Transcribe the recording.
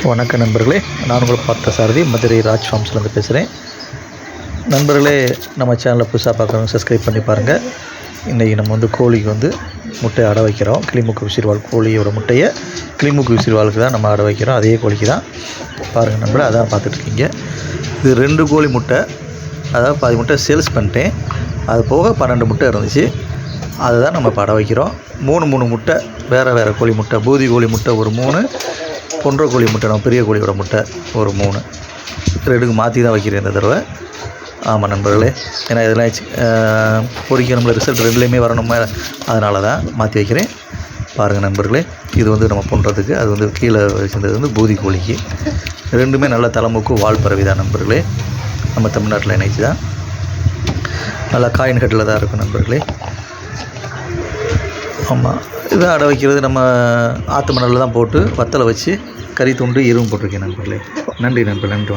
வணக்கம் நண்பர்களே, நான் உங்களை பார்த்த சாரதி மதுரை ராஜ் ஃபார்ம்ஸ்லேருந்து பேசுகிறேன். நண்பர்களே, நம்ம சேனலை புதுசாக பார்க்குறவங்க சப்ஸ்கிரைப் பண்ணி பாருங்கள். இன்றைக்கி நம்ம கோழிக்கு முட்டையை அடை வைக்கிறோம். கிளிமூக்கு விசிறிவால் கோழியோட முட்டையை கிளிமூக்கு விசிறிவாலுக்கு தான் நம்ம அடை வைக்கிறோம். அதே கோழிக்கு தான் பாருங்கள் நண்பர்களே, அதான் பார்த்துட்ருக்கீங்க. இது 2 கோழி முட்டை, அதாவது 10 முட்டை சேல்ஸ் பண்ணிட்டேன். அது போக 12 முட்டை இருந்துச்சு. அதை தான் நம்ம இப்போ அடை வைக்கிறோம். 3 முட்டை, வேறு கோழி முட்டை, பூதி கோழி முட்டை ஒரு 3, பொன்ற கோழி முட்டை, நம்ம பெரிய கோழியோட முட்டை ஒரு 3, 2க்கு மாற்றி தான் வைக்கிறேன் இந்த தடவை. ஆமாம் நண்பர்களே, ஏன்னா இதெல்லாம் பொறிக்க நம்மள ரிசல்ட் 2லேயுமே வரணுமா, அதனால தான் மாற்றி வைக்கிறேன். பாருங்கள் நண்பர்களே, இது நம்ம பண்ணுறதுக்கு அது கீழே வச்சுருந்தது பூதி கோழிக்கு. 2மே நல்ல தலைமுக்கு வால் பறவை தான் நண்பர்களே. நம்ம தமிழ்நாட்டில் இணைச்சி தான் நல்லா காயின் கட்டில் தான் இருக்கும் நண்பர்களே. ஆமாம், இதை அடை வைக்கிறது நம்ம ஆற்று மணலில் தான் போட்டு வத்தலை வச்சு கறி துண்டு எருவும் போட்டிருக்கேன் நண்பர்களே. நன்றி நண்பர்களே, நன்றி.